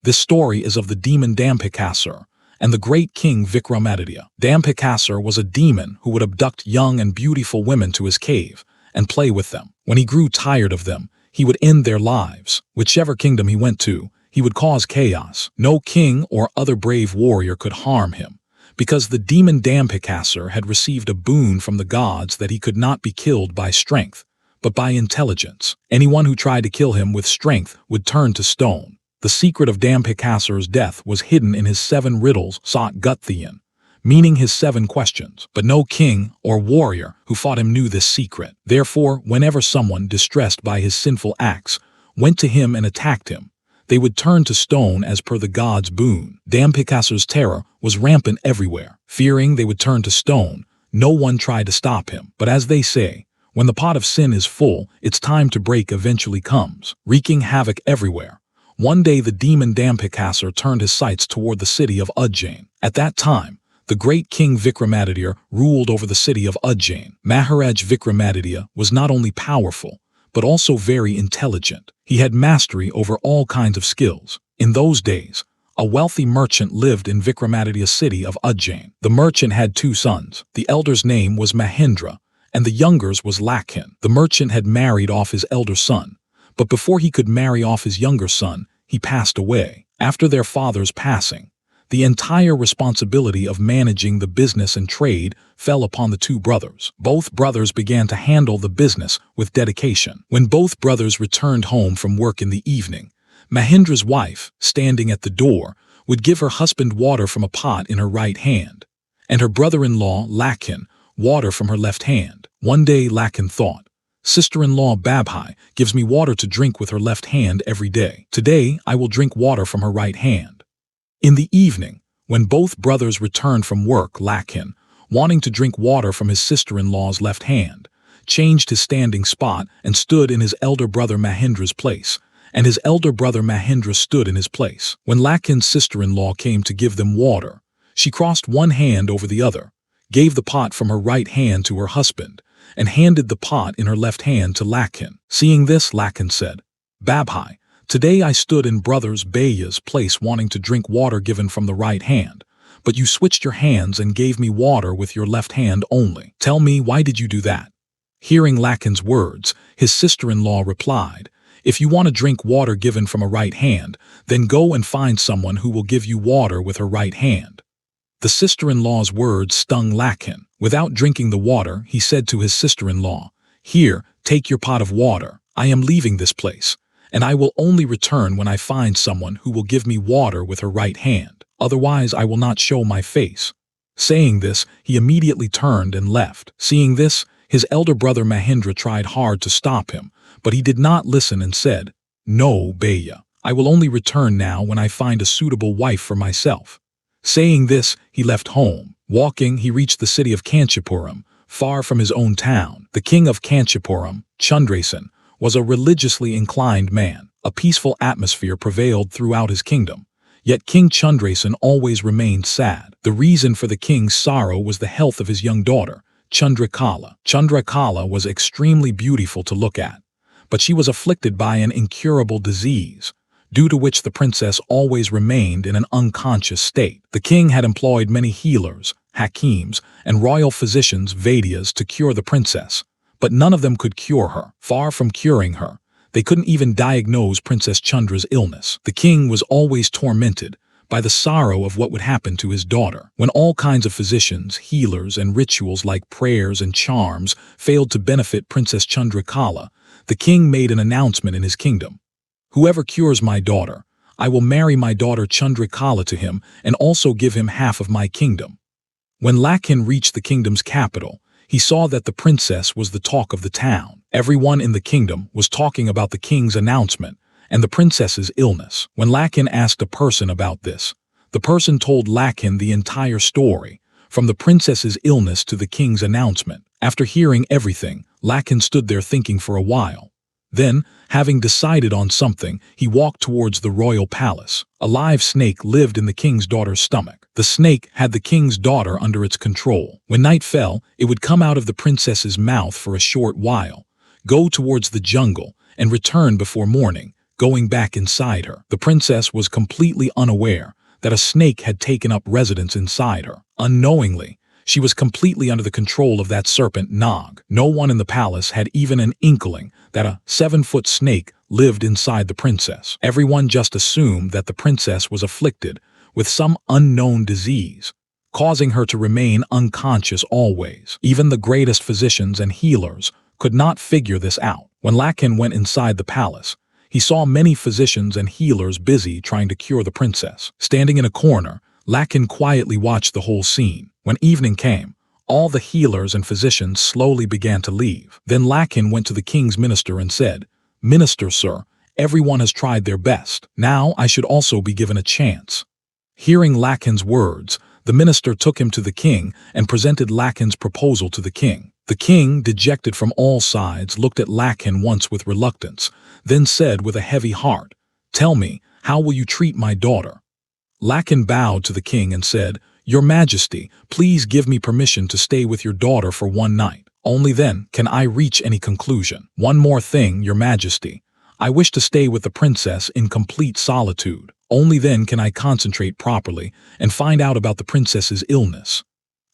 This story is of the demon Dambhikāsur and the great King Vikramaditya. Dambhikāsur was a demon who would abduct young and beautiful women to his cave and play with them. When he grew tired of them, he would end their lives. Whichever kingdom he went to, he would cause chaos. No king or other brave warrior could harm him, because the demon Dambhikāsur had received a boon from the gods that he could not be killed by strength, but by intelligence. Anyone who tried to kill him with strength would turn to stone. The secret of Dambhikāsur's death was hidden in his 7 riddles, Ujjain, meaning his 7 questions. But no king or warrior who fought him knew this secret. Therefore, whenever someone, distressed by his sinful acts, went to him and attacked him, they would turn to stone as per the god's boon. Dambhikāsur's terror was rampant everywhere. Fearing they would turn to stone, no one tried to stop him. But as they say, when the pot of sin is full, its time to break eventually comes, wreaking havoc everywhere. One day the demon Dambhikāsur turned his sights toward the city of Ujjain. At that time, the great King Vikramaditya ruled over the city of Ujjain. Maharaj Vikramaditya was not only powerful, but also very intelligent. He had mastery over all kinds of skills. In those days, a wealthy merchant lived in Vikramaditya's city of Ujjain. The merchant had 2 sons. The elder's name was Mahendra, and the younger's was Lakhin. The merchant had married off his elder son, but before he could marry off his younger son, he passed away. After their father's passing, the entire responsibility of managing the business and trade fell upon the 2 brothers. Both brothers began to handle the business with dedication. When both brothers returned home from work in the evening, Mahendra's wife, standing at the door, would give her husband water from a pot in her right hand, and her brother-in-law, Lakhin, water from her left hand. One day Lakhin thought, "Sister-in-law Babhai gives me water to drink with her left hand every day. Today I will drink water from her right hand." In the evening, when both brothers returned from work, Lakhin, wanting to drink water from his sister-in-law's left hand, changed his standing spot and stood in his elder brother Mahendra's place, and his elder brother Mahendra stood in his place. When Lakhin's sister-in-law came to give them water, she crossed one hand over the other, gave the pot from her right hand to her husband, and handed the pot in her left hand to Lakhin. Seeing this, Lakhin said, "Babhai, today I stood in brother's Baya's place wanting to drink water given from the right hand, but you switched your hands and gave me water with your left hand only. Tell me, why did you do that?" Hearing Lakhin's words, his sister-in-law replied, "If you want to drink water given from a right hand, then go and find someone who will give you water with her right hand." The sister-in-law's words stung Lakhin. Without drinking the water, he said to his sister-in-law, "Here, take your pot of water. I am leaving this place, and I will only return when I find someone who will give me water with her right hand. Otherwise, I will not show my face." Saying this, he immediately turned and left. Seeing this, his elder brother Mahendra tried hard to stop him, but he did not listen and said, "No, Baya, I will only return now when I find a suitable wife for myself." Saying this, he left home. Walking, he reached the city of Kanchipuram, far from his own town. The king of Kanchipuram, Chandrasen, was a religiously inclined man. A peaceful atmosphere prevailed throughout his kingdom. Yet King Chandrasen always remained sad. The reason for the king's sorrow was the health of his young daughter, Chandrakala. Chandrakala was extremely beautiful to look at, but she was afflicted by an incurable disease, due to which the princess always remained in an unconscious state. The king had employed many healers, hakims, and royal physicians, Vaidyas, to cure the princess, but none of them could cure her. Far from curing her, they couldn't even diagnose Princess Chandra's illness. The king was always tormented by the sorrow of what would happen to his daughter. When all kinds of physicians, healers, and rituals like prayers and charms failed to benefit Princess Chandrakala, the king made an announcement in his kingdom: "Whoever cures my daughter, I will marry my daughter Chandrakala to him and also give him half of my kingdom." When Lakhin reached the kingdom's capital, he saw that the princess was the talk of the town. Everyone in the kingdom was talking about the king's announcement and the princess's illness. When Lakhin asked a person about this, the person told Lakhin the entire story, from the princess's illness to the king's announcement. After hearing everything, Lakhin stood there thinking for a while. Then, having decided on something, he walked towards the royal palace. A live snake lived in the king's daughter's stomach. The snake had the king's daughter under its control. When night fell, it would come out of the princess's mouth for a short while, go towards the jungle, and return before morning, going back inside her. The princess was completely unaware that a snake had taken up residence inside her. Unknowingly, she was completely under the control of that serpent Nog. No one in the palace had even an inkling that a 7-foot snake lived inside the princess. Everyone just assumed that the princess was afflicted with some unknown disease, causing her to remain unconscious always. Even the greatest physicians and healers could not figure this out. When Lakin went inside the palace, he saw many physicians and healers busy trying to cure the princess. Standing in a corner, Lakin quietly watched the whole scene. When evening came, all the healers and physicians slowly began to leave. Then Lakin went to the king's minister and said, "Minister, sir, everyone has tried their best. Now I should also be given a chance." Hearing Lakin's words, the minister took him to the king and presented Lakin's proposal to the king. The king, dejected from all sides, looked at Lakin once with reluctance, then said with a heavy heart, "Tell me, how will you treat my daughter?" Lakin bowed to the king and said, "Your Majesty, please give me permission to stay with your daughter for one night. Only then can I reach any conclusion. One more thing, Your Majesty. I wish to stay with the princess in complete solitude. Only then can I concentrate properly and find out about the princess's illness."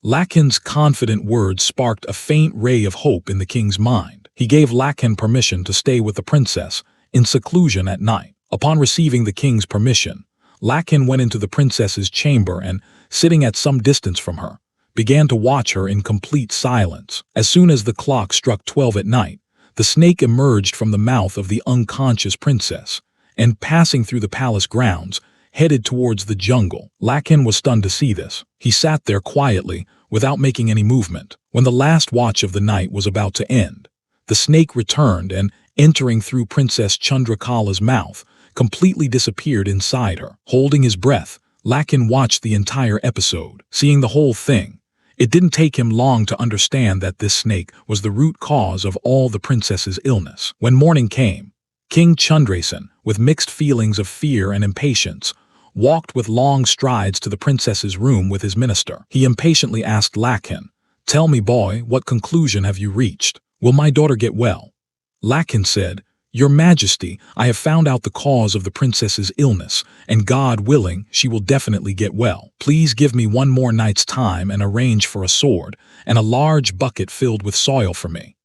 Lakin's confident words sparked a faint ray of hope in the king's mind. He gave Lakin permission to stay with the princess in seclusion at night. Upon receiving the king's permission, Lakin went into the princess's chamber and, sitting at some distance from her, began to watch her in complete silence. As soon as the clock struck 12 at night, the snake emerged from the mouth of the unconscious princess and, passing through the palace grounds, headed towards the jungle. Lakin was stunned to see this. He sat there quietly, without making any movement. When the last watch of the night was about to end, the snake returned and, entering through Princess Chandrakala's mouth, completely disappeared inside her. Holding his breath, Lakin watched the entire episode. Seeing the whole thing, it didn't take him long to understand that this snake was the root cause of all the princess's illness. When morning came, King Chandrasen, with mixed feelings of fear and impatience, walked with long strides to the princess's room with his minister. He impatiently asked Lakin, "Tell me, boy, what conclusion have you reached? Will my daughter get well?" Lakin said, "Your Majesty, I have found out the cause of the princess's illness, and God willing, she will definitely get well. Please give me one more night's time and arrange for a sword and a large bucket filled with soil for me."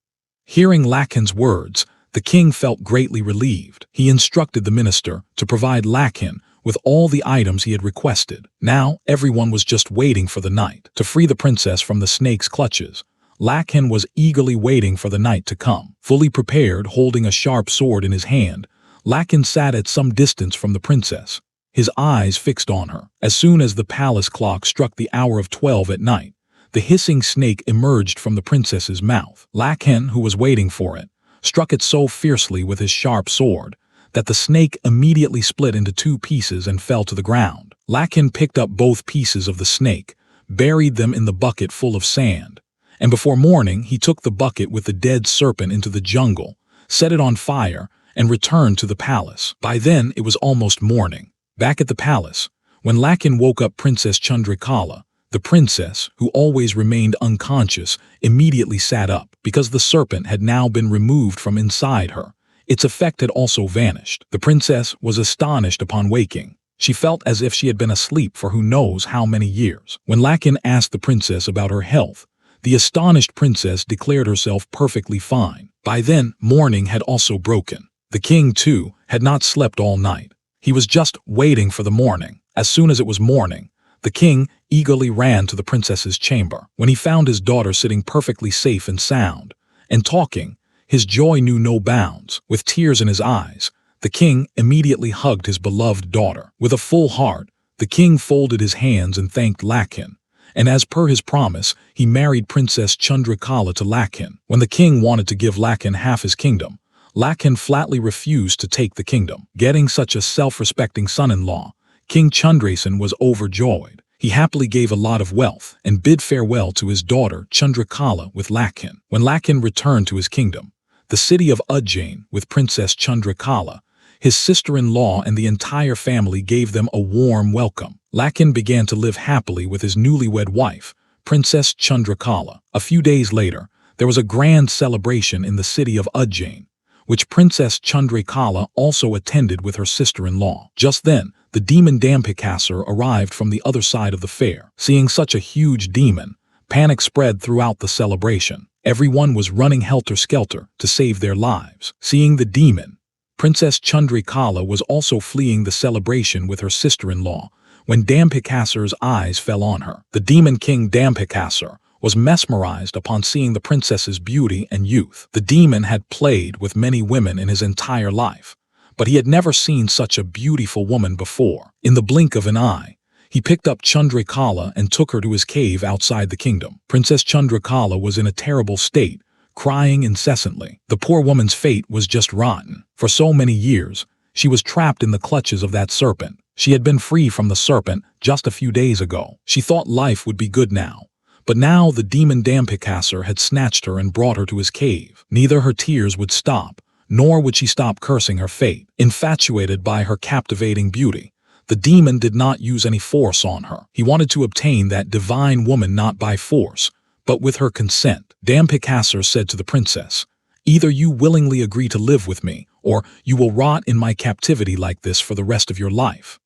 Hearing Lakin's words, the king felt greatly relieved. He instructed the minister to provide Lakin with all the items he had requested. Now, everyone was just waiting for the night. To free the princess from the snake's clutches, Lakin was eagerly waiting for the night to come. Fully prepared, holding a sharp sword in his hand, Lakin sat at some distance from the princess, his eyes fixed on her. As soon as the palace clock struck the hour of 12 at night, the hissing snake emerged from the princess's mouth. Lakin, who was waiting for it, struck it so fiercely with his sharp sword that the snake immediately split into 2 pieces and fell to the ground. Lakin picked up both pieces of the snake, buried them in the bucket full of sand, and before morning he took the bucket with the dead serpent into the jungle, set it on fire, and returned to the palace. By then it was almost morning. Back at the palace, when Lakin woke up Princess Chandrakala, the princess, who always remained unconscious, immediately sat up. Because the serpent had now been removed from inside her, its effect had also vanished. The princess was astonished upon waking. She felt as if she had been asleep for who knows how many years. When Lakin asked the princess about her health, the astonished princess declared herself perfectly fine. By then, morning had also broken. The king, too, had not slept all night. He was just waiting for the morning. As soon as it was morning, the king eagerly ran to the princess's chamber. When he found his daughter sitting perfectly safe and sound, and talking, his joy knew no bounds. With tears in his eyes, the king immediately hugged his beloved daughter. With a full heart, the king folded his hands and thanked Lakin, and as per his promise, he married Princess Chandrakala to Lakin. When the king wanted to give Lakin half his kingdom, Lakin flatly refused to take the kingdom. Getting such a self-respecting son-in-law, King Chandrasen was overjoyed. He happily gave a lot of wealth and bid farewell to his daughter Chandrakala with Lakin. When Lakin returned to his kingdom, the city of Ujjain, with Princess Chandrakala, his sister-in-law and the entire family gave them a warm welcome. Lakin began to live happily with his newlywed wife, Princess Chandrakala. A few days later, there was a grand celebration in the city of Ujjain, which Princess Chandrakala also attended with her sister-in-law. Just then, the demon Dambhikāsur arrived from the other side of the fair. Seeing such a huge demon, panic spread throughout the celebration. Everyone was running helter-skelter to save their lives. Seeing the demon, Princess Chandrakala was also fleeing the celebration with her sister-in-law when Dambhikāsur's eyes fell on her. The demon king Dambhikāsur was mesmerized upon seeing the princess's beauty and youth. The demon had played with many women in his entire life, but he had never seen such a beautiful woman before. In the blink of an eye, he picked up Chandrakala and took her to his cave outside the kingdom. Princess Chandrakala was in a terrible state, crying incessantly. The poor woman's fate was just rotten. For so many years, she was trapped in the clutches of that serpent. She had been free from the serpent just a few days ago. She thought life would be good now. But now the demon Dambhikāsur had snatched her and brought her to his cave. Neither her tears would stop, nor would she stop cursing her fate. Infatuated by her captivating beauty, the demon did not use any force on her. He wanted to obtain that divine woman not by force, but with her consent. Dambhikāsur said to the princess, "Either you willingly agree to live with me, or you will rot in my captivity like this for the rest of your life."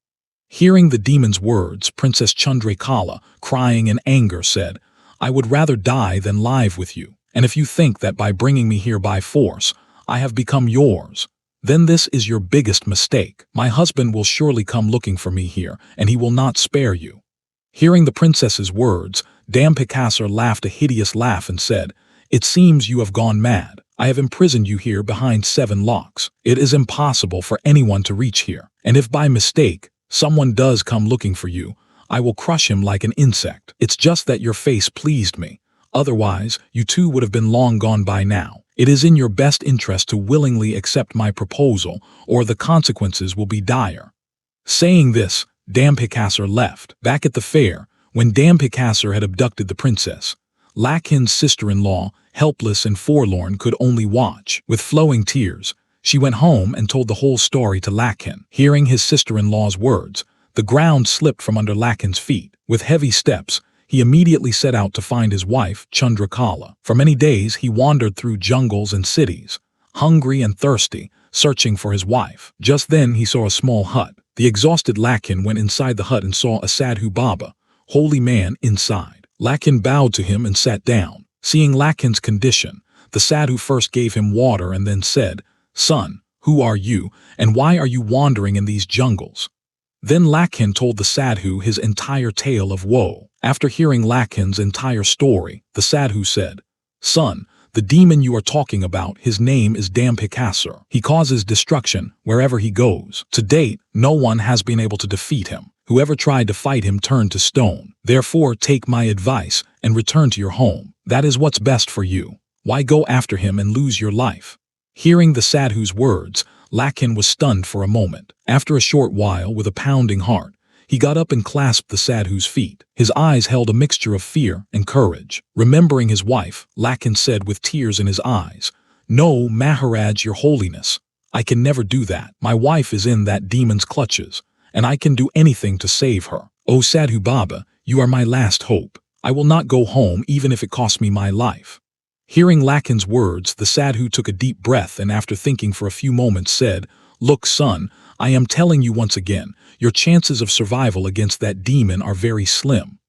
Hearing the demon's words, Princess Chandrakala, crying in anger, said, "I would rather die than live with you, and if you think that by bringing me here by force, I have become yours, then this is your biggest mistake. My husband will surely come looking for me here, and he will not spare you." Hearing the princess's words, Dambhikāsur laughed a hideous laugh and said, "It seems you have gone mad. I have imprisoned you here behind 7 locks. It is impossible for anyone to reach here, and if by mistake someone does come looking for you, I will crush him like an insect. It's just that your face pleased me. Otherwise, you too would have been long gone by now. It is in your best interest to willingly accept my proposal, or the consequences will be dire." Saying this, Dambhikāsur left. Back at the fair, when Dambhikāsur had abducted the princess, Lakhin's sister-in-law, helpless and forlorn, could only watch. With flowing tears, she went home and told the whole story to Lakhin. Hearing his sister-in-law's words, the ground slipped from under Lakhin's feet. With heavy steps, he immediately set out to find his wife, Chandrakala. For many days he wandered through jungles and cities, hungry and thirsty, searching for his wife. Just then he saw a small hut. The exhausted Lakhin went inside the hut and saw a Sadhu Baba, holy man, inside. Lakhin bowed to him and sat down. Seeing Lakhin's condition, the Sadhu first gave him water and then said, "Son, who are you, and why are you wandering in these jungles?" Then Lakhin told the Sadhu his entire tale of woe. After hearing Lakhin's entire story, the Sadhu said, "Son, the demon you are talking about, his name is Dambhikāsur. He causes destruction wherever he goes. To date, no one has been able to defeat him. Whoever tried to fight him turned to stone. Therefore, take my advice and return to your home. That is what's best for you. Why go after him and lose your life?" Hearing the Sadhu's words, Lakhin was stunned for a moment. After a short while, with a pounding heart, he got up and clasped the Sadhu's feet. His eyes held a mixture of fear and courage. Remembering his wife, Lakhin said with tears in his eyes, "No, Maharaj, your holiness, I can never do that. My wife is in that demon's clutches, and I can do anything to save her. O Sadhu Baba, you are my last hope. I will not go home even if it costs me my life." Hearing Lakhin's words, the Sadhu took a deep breath and after thinking for a few moments said, "Look, son, I am telling you once again, your chances of survival against that demon are very slim."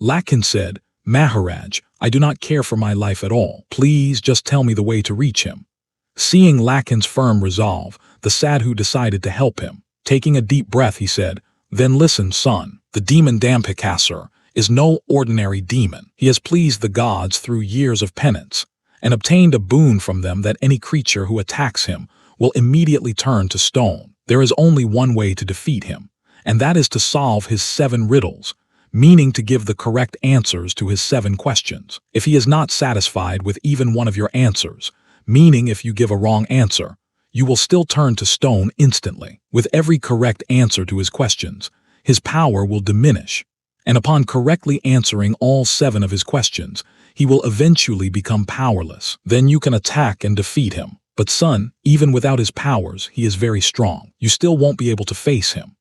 Lakhin said, "Maharaj, I do not care for my life at all. Please just tell me the way to reach him." Seeing Lakhin's firm resolve, the Sadhu decided to help him. Taking a deep breath, he said, "Then listen, son. The demon Dambhikāsur is no ordinary demon. He has pleased the gods through years of penance, and obtained a boon from them that any creature who attacks him will immediately turn to stone. There is only one way to defeat him, and that is to solve his 7 riddles, meaning to give the correct answers to his 7 questions. If he is not satisfied with even one of your answers, meaning if you give a wrong answer, you will still turn to stone instantly. With every correct answer to his questions, his power will diminish, and upon correctly answering all 7 of his questions, he will eventually become powerless. Then you can attack and defeat him. But son, even without his powers, he is very strong. You still won't be able to face him."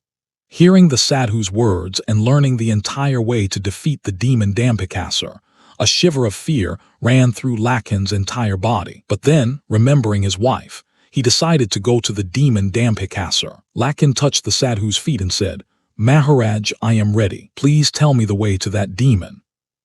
Hearing the Sadhu's words and learning the entire way to defeat the demon Dambhikāsur, a shiver of fear ran through Lakhin's entire body. But then, remembering his wife, he decided to go to the demon Dambhikāsur. Lakhan touched the sadhu's feet and said, "Maharaj, I am ready. Please tell me the way to that demon."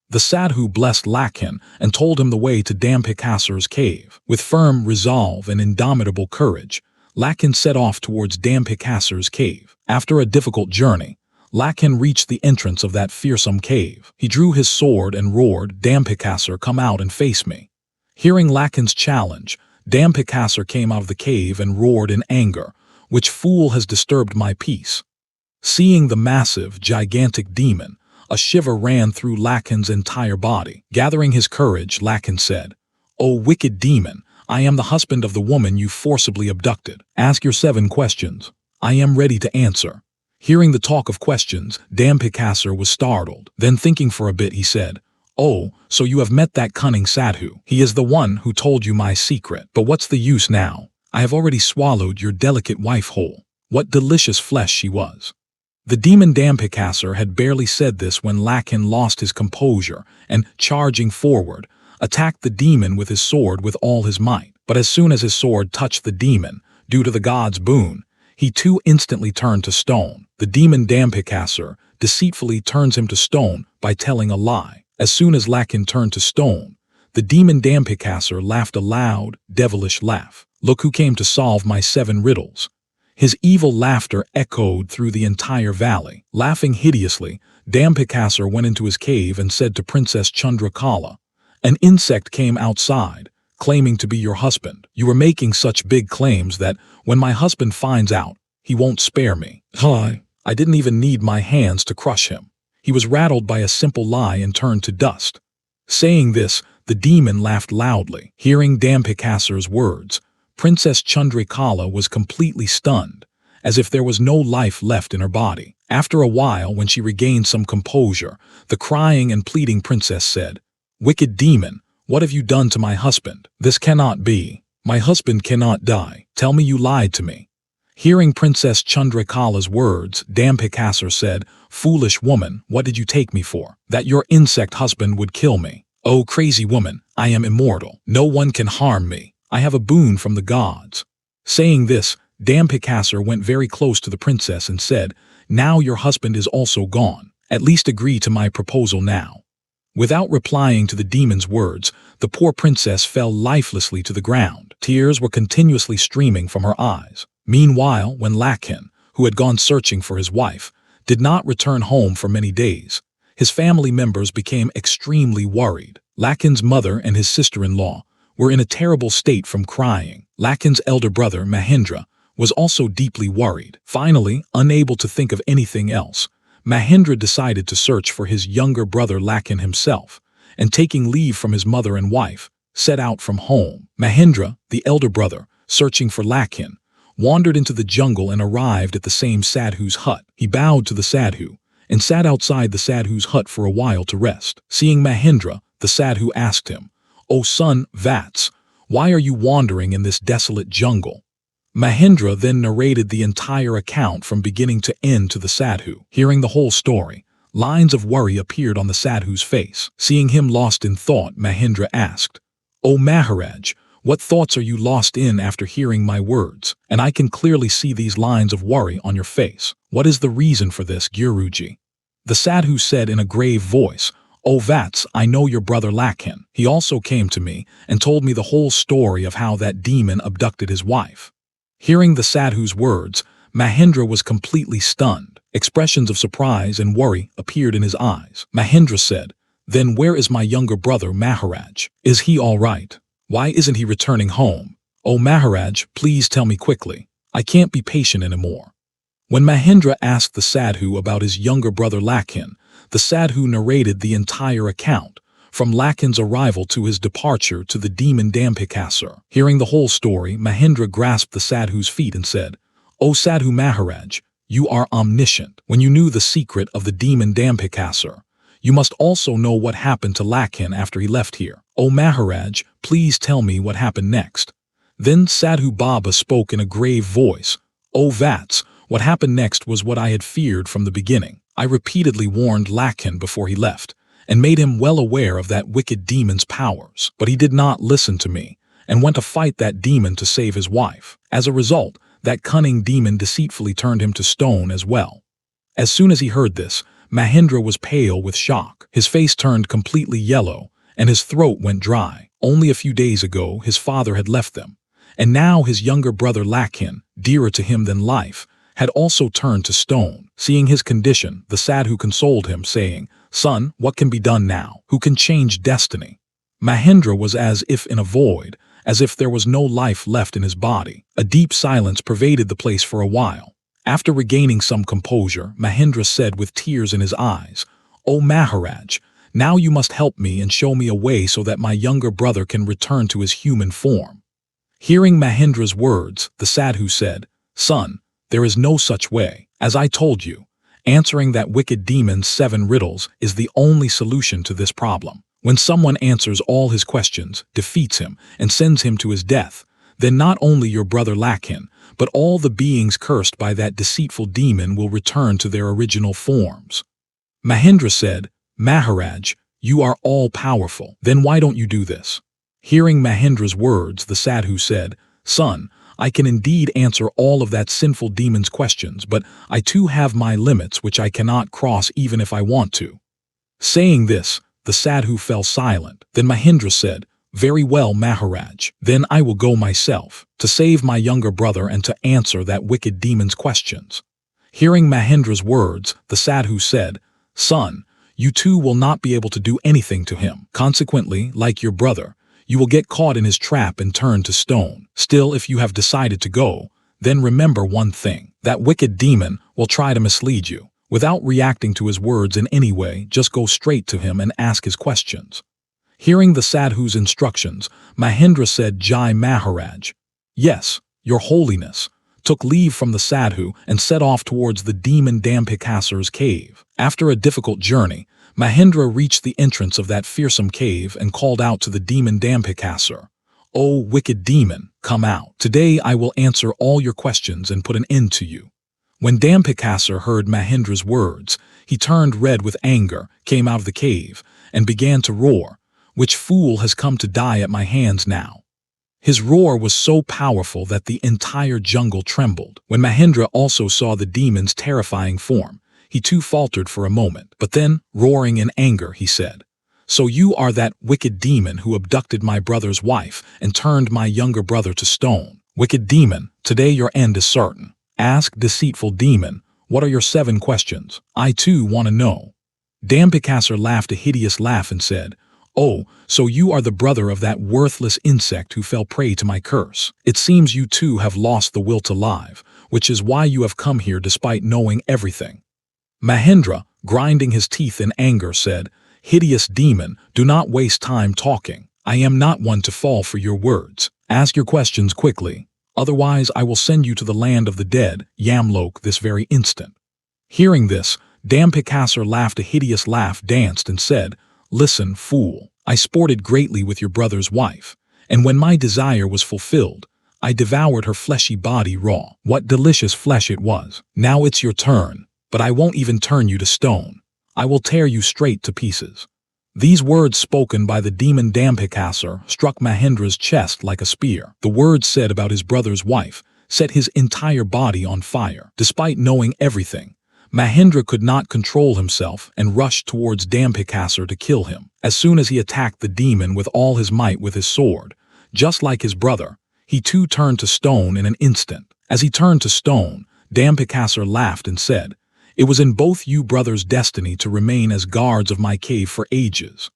The sadhu blessed Lakhan and told him the way to Dambhikāsur's cave. With firm resolve and indomitable courage, Lakhan set off towards Dambhikāsur's cave. After a difficult journey, Lakhan reached the entrance of that fearsome cave. He drew his sword and roared, "Dambhikāsur, come out and face me." Hearing Lakhan's challenge, Dambhikāsur came out of the cave and roared in anger, "Which fool has disturbed my peace?" Seeing the massive, gigantic demon, a shiver ran through Lakhan's entire body. Gathering his courage, Lakhan said, "O wicked demon, I am the husband of the woman you forcibly abducted. Ask your 7 questions. I am ready to answer." Hearing the talk of questions, Dambhikāsur was startled. Then thinking for a bit, he said, "Oh, so you have met that cunning sadhu. He is the one who told you my secret. But what's the use now? I have already swallowed your delicate wife whole. What delicious flesh she was." The demon Dambhikāsur had barely said this when Lakhan lost his composure and, charging forward, attacked the demon with his sword with all his might. But as soon as his sword touched the demon, due to the god's boon, he too instantly turned to stone. The demon Dambhikāsur deceitfully turns him to stone by telling a lie. As soon as Lakhan turned to stone, the demon Dambhikāsur laughed a loud, devilish laugh. "Look who came to solve my 7 riddles." His evil laughter echoed through the entire valley. Laughing hideously, Dambhikāsur went into his cave and said to Princess Chandrakala, "An insect came outside, claiming to be your husband. You are making such big claims that, when my husband finds out, he won't spare me." I didn't even need my hands to crush him. He was rattled by a simple lie and turned to dust. Saying this, the demon laughed loudly. Hearing Dambhikāsur's words, Princess Chandrakala was completely stunned, as if there was no life left in her body. After a while, when she regained some composure, the crying and pleading princess said, "Wicked demon, what have you done to my husband? This cannot be. My husband cannot die. Tell me you lied to me." Hearing Princess Chandrakala's words, Dambhikāsur said, "Foolish woman, what did you take me for? That your insect husband would kill me. Oh, crazy woman, I am immortal. No one can harm me. I have a boon from the gods." Saying this, Dambhikāsur went very close to the princess and said, "Now your husband is also gone. At least agree to my proposal now." Without replying to the demon's words, the poor princess fell lifelessly to the ground. Tears were continuously streaming from her eyes. Meanwhile, when Lakhan, who had gone searching for his wife, did not return home for many days, his family members became extremely worried. Lakhan's mother and his sister-in-law were in a terrible state from crying. Lakhan's elder brother, Mahendra, was also deeply worried. Finally, unable to think of anything else, Mahendra decided to search for his younger brother Lakhan himself, and taking leave from his mother and wife, set out from home. Mahendra, the elder brother, searching for Lakhan, wandered into the jungle and arrived at the same sadhu's hut. He bowed to the sadhu and sat outside the sadhu's hut for a while to rest. Seeing Mahendra, the sadhu asked him, "O son Vats, why are you wandering in this desolate jungle?" Mahendra then narrated the entire account from beginning to end to the sadhu. Hearing the whole story, lines of worry appeared on the sadhu's face. Seeing him lost in thought, Mahendra asked, "O Maharaj, what thoughts are you lost in after hearing my words? And I can clearly see these lines of worry on your face. What is the reason for this, Guruji?" The sadhu said in a grave voice, "O Vats, I know your brother Lakhan. He also came to me and told me the whole story of how that demon abducted his wife." Hearing the sadhu's words, Mahendra was completely stunned. Expressions of surprise and worry appeared in his eyes. Mahendra said, "Then where is my younger brother Maharaj? Is he all right? Why isn't he returning home? Oh Maharaj, please tell me quickly. I can't be patient anymore." When Mahendra asked the sadhu about his younger brother Lakhan, the sadhu narrated the entire account, from Lakhan's arrival to his departure to the demon Dambhikāsur. Hearing the whole story, Mahendra grasped the sadhu's feet and said, "O Sadhu Maharaj, you are omniscient. When you knew the secret of the demon Dambhikāsur, you must also know what happened to Lakhan after he left here. O Maharaj, please tell me what happened next." Then Sadhu Baba spoke in a grave voice, "O Vats, what happened next was what I had feared from the beginning. I repeatedly warned Lakhan before he left, and made him well aware of that wicked demon's powers. But he did not listen to me, and went to fight that demon to save his wife. As a result, that cunning demon deceitfully turned him to stone as well. As soon as he heard this, Mahendra was pale with shock. His face turned completely yellow, and his throat went dry. Only a few days ago, his father had left them, and now his younger brother Lakhin, dearer to him than life, had also turned to stone. Seeing his condition, the sadhu consoled him, saying, "Son, what can be done now? Who can change destiny?" Mahendra was as if in a void, as if there was no life left in his body. A deep silence pervaded the place for a while. After regaining some composure, Mahendra said with tears in his eyes, "O Maharaj, now you must help me and show me a way so that my younger brother can return to his human form." Hearing Mahendra's words, the sadhu said, "Son, there is no such way. As I told you, answering that wicked demon's 7 riddles is the only solution to this problem. When someone answers all his questions, defeats him, and sends him to his death, then not only your brother Lakhin, but all the beings cursed by that deceitful demon will return to their original forms." Mahendra said, "Maharaj, you are all-powerful. Then why don't you do this?" Hearing Mahendra's words, the sadhu said, "Son, I can indeed answer all of that sinful demon's questions, but I too have my limits which I cannot cross even if I want to." Saying this, the sadhu fell silent. Then Mahendra said, "Very well, Maharaj. Then I will go myself, to save my younger brother and to answer that wicked demon's questions." Hearing Mahendra's words, the sadhu said, "Son, you too will not be able to do anything to him. Consequently, like your brother, you will get caught in his trap and turn to stone. Still, if you have decided to go, then remember one thing. That wicked demon will try to mislead you. Without reacting to his words in any way, just go straight to him and ask his questions." Hearing the sadhu's instructions, Mahendra said, "Jai Maharaj." "Yes, your holiness," took leave from the sadhu and set off towards the demon Dambhikāsur's cave. After a difficult journey, Mahendra reached the entrance of that fearsome cave and called out to the demon Dambhikāsur, "O wicked demon, come out. Today I will answer all your questions and put an end to you." When Dambhikāsur heard Mahendra's words, he turned red with anger, came out of the cave, and began to roar, "Which fool has come to die at my hands now?" His roar was so powerful that the entire jungle trembled. When Mahendra also saw the demon's terrifying form, he too faltered for a moment, but then, roaring in anger, he said, "So you are that wicked demon who abducted my brother's wife and turned my younger brother to stone. Wicked demon, today your end is certain. Ask, deceitful demon, what are your 7 questions? I too want to know." Dambhikāsur laughed a hideous laugh and said, "Oh, so you are the brother of that worthless insect who fell prey to my curse. It seems you too have lost the will to live, which is why you have come here despite knowing everything." Mahendra, grinding his teeth in anger, said, "Hideous demon, do not waste time talking. I am not one to fall for your words. Ask your questions quickly. Otherwise I will send you to the land of the dead, Yamlok, this very instant." Hearing this, Dambhikāsur laughed a hideous laugh, danced, and said, "Listen, fool, I sported greatly with your brother's wife, and when my desire was fulfilled, I devoured her fleshy body raw. What delicious flesh it was. Now it's your turn, but I won't even turn you to stone. I will tear you straight to pieces." These words spoken by the demon Dambhikāsur struck Mahendra's chest like a spear. The words said about his brother's wife set his entire body on fire. Despite knowing everything, Mahendra could not control himself and rushed towards Dambhikāsur to kill him. As soon as he attacked the demon with all his might with his sword, just like his brother, he too turned to stone in an instant. As he turned to stone, Dambhikāsur laughed and said, "It was in both you brothers' destiny to remain as guards of my cave for ages."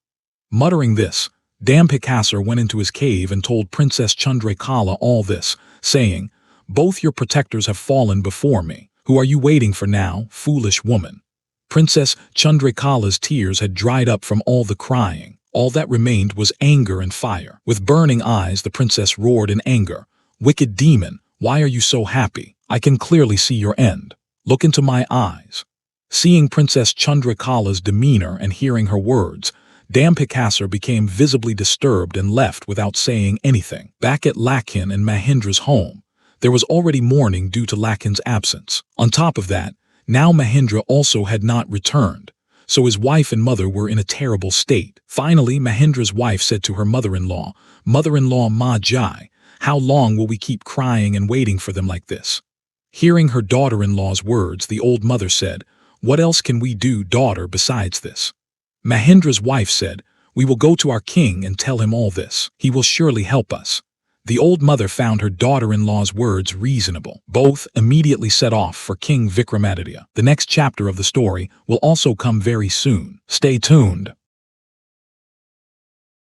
Muttering this, Dambhikāsur went into his cave and told Princess Chandrakala all this, saying, "Both your protectors have fallen before me. Who are you waiting for now, foolish woman?" Princess Chandrakala's tears had dried up from all the crying. All that remained was anger and fire. With burning eyes, the princess roared in anger, "Wicked demon, why are you so happy? I can clearly see your end. Look into my eyes." Seeing Princess Chandrakala's demeanor and hearing her words, Dambhikāsur became visibly disturbed and left without saying anything. Back at Lakhin and Mahendra's home, there was already mourning due to Lakhin's absence. On top of that, now Mahendra also had not returned, So his wife and mother were in a terrible state. Finally, Mahendra's wife said to her mother-in-law, "Mother-in-law Ma Jai, how long will we keep crying and waiting for them like this?" Hearing her daughter-in-law's words, the old mother said, "What else can we do, daughter, besides this?" Mahendra's wife said, "We will go to our king and tell him all this. He will surely help us." The old mother found her daughter-in-law's words reasonable. Both immediately set off for King Vikramaditya. The next chapter of the story will also come very soon. Stay tuned.